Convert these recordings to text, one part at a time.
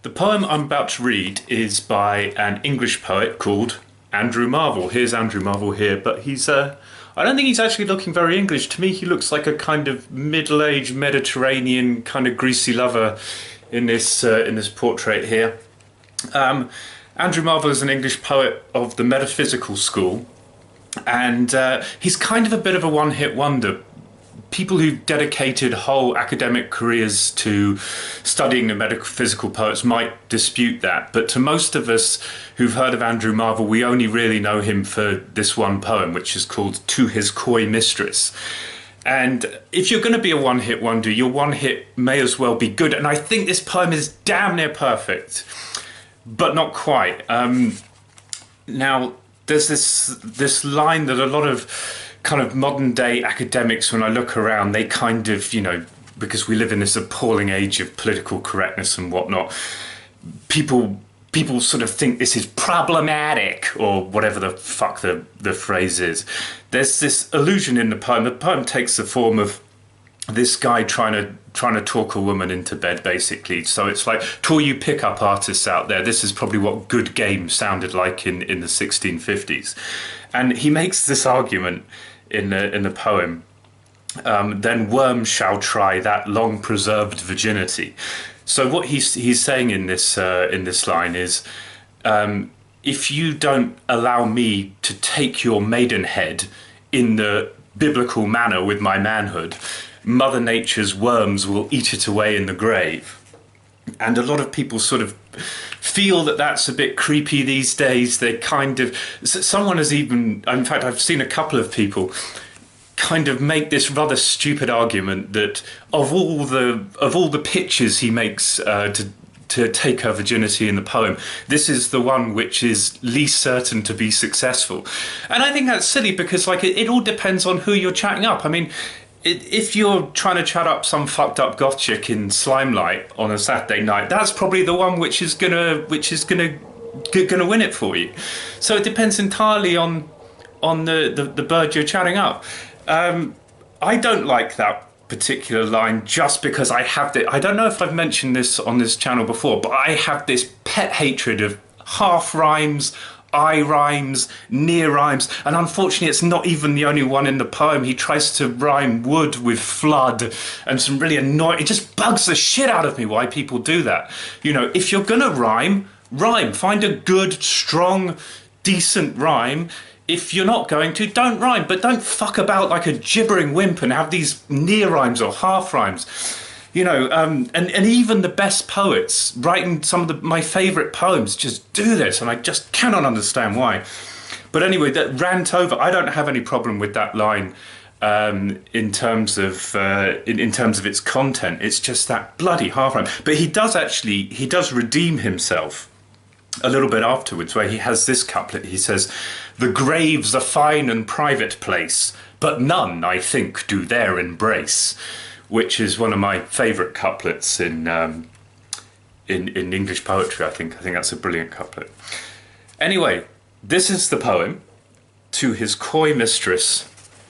The poem I'm about to read is by an English poet called Andrew Marvell. Here's Andrew Marvell here, but I don't think he's actually looking very English. To me, he looks like a kind of middle-aged Mediterranean kind of greasy lover in this portrait here. Andrew Marvell is an English poet of the metaphysical school, and he's kind of a bit of a one-hit wonder. People who've dedicated whole academic careers to studying the metaphysical poets might dispute that, but to most of us who've heard of Andrew Marvell, we only really know him for this one poem, which is called To His Coy Mistress. And if you're going to be a one-hit wonder, your one hit may as well be good. And I think this poem is damn near perfect, but not quite. Now, there's this line that a lot of kind of modern day academics, when I look around, they kind of, because we live in this appalling age of political correctness and whatnot, people sort of think this is problematic, or whatever the fuck the phrase is. There's this allusion in the poem. The poem takes the form of this guy trying to talk a woman into bed, basically. So it's like, to all you pickup artists out there, this is probably what good game sounded like in the 1650s. And he makes this argument in the poem, then worms shall try that long preserved virginity. So what he's saying in this line is, if you don't allow me to take your maidenhead in the biblical manner with my manhood, Mother Nature's worms will eat it away in the grave. And a lot of people sort of feel that that's a bit creepy these days. They kind of, someone has even, in fact, I've seen a couple of people kind of make this rather stupid argument that of all the pitches he makes to take her virginity in the poem, this is the one which is least certain to be successful. And I think that's silly, because it all depends on who you're chatting up. I mean, if you're trying to chat up some fucked up goth chick in Slimelight on a Saturday night, that's probably the one which is gonna win it for you. So it depends entirely on the bird you're chatting up. I don't like that particular line just because I don't know if I've mentioned this on this channel before, but I have this pet hatred of half rhymes, I rhymes, near rhymes, and unfortunately it's not even the only one in the poem. He tries to rhyme wood with flood and some really annoying, it just bugs the shit out of me why people do that. If you're gonna rhyme, find a good, strong, decent rhyme. If you're not going to, don't rhyme, but don't fuck about like a gibbering wimp and have these near rhymes or half rhymes. And even the best poets writing some of my favourite poems just do this, and I just cannot understand why. But anyway, that rant over. I don't have any problem with that line in terms of its content. It's just that bloody half rhyme. But he does redeem himself a little bit afterwards, where he has this couplet. He says, "The grave's a fine and private place, but none, I think, do there embrace," which is one of my favourite couplets in English poetry. I think that's a brilliant couplet. Anyway, this is the poem To His Coy Mistress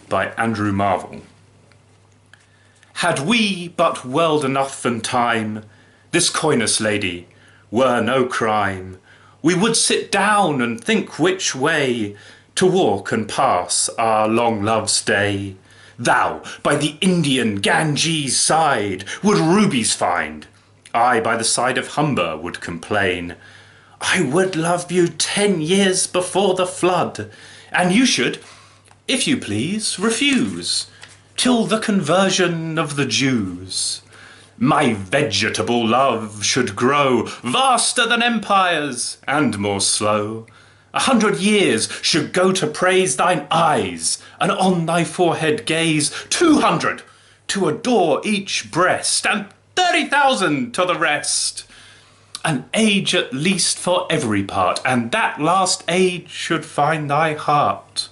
by Andrew Marvell. Had we but world enough and time, this coyness, lady, were no crime. We would sit down and think which way to walk and pass our long love's day. Thou by the Indian Ganges side would rubies find, I by the side of Humber would complain. I would love you 10 years before the flood, and you should, if you please, refuse, till the conversion of the Jews. My vegetable love should grow vaster than empires, and more slow. 100 years should go to praise thine eyes, and on thy forehead gaze 200 to adore each breast, and 30,000 to the rest. An age at least for every part, and that last age should find thy heart.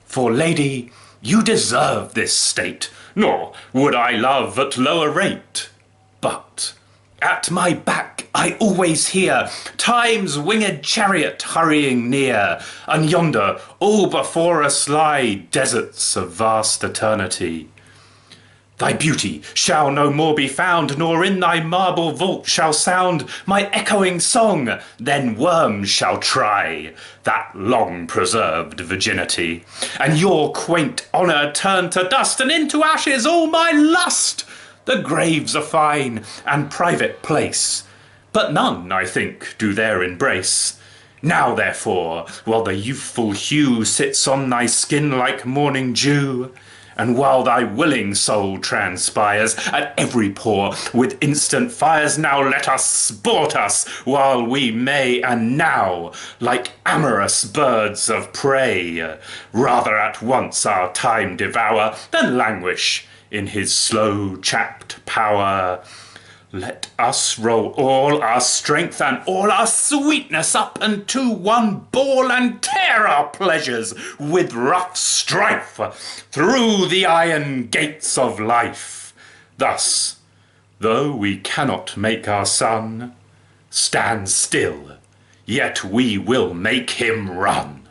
For, lady, you deserve this state, nor would I love at lower rate. But at my back I always hear Time's winged chariot hurrying near, and yonder all before us lie deserts of vast eternity. Thy beauty shall no more be found, nor in thy marble vault shall sound my echoing song. Then worms shall try that long-preserved virginity, and your quaint honour turn to dust, and into ashes all my lust. The grave's a fine and private place, but none, I think, do there embrace. Now, therefore, while the youthful hue sits on thy skin like morning dew, and while thy willing soul transpires at every pore with instant fires, now let us sport us while we may, and now, like amorous birds of prey, rather at once our time devour than languish in his slow chapped power. Let us roll all our strength and all our sweetness up into one ball, and tear our pleasures with rough strife through the iron gates of life. Thus, though we cannot make our sun stand still, yet we will make him run.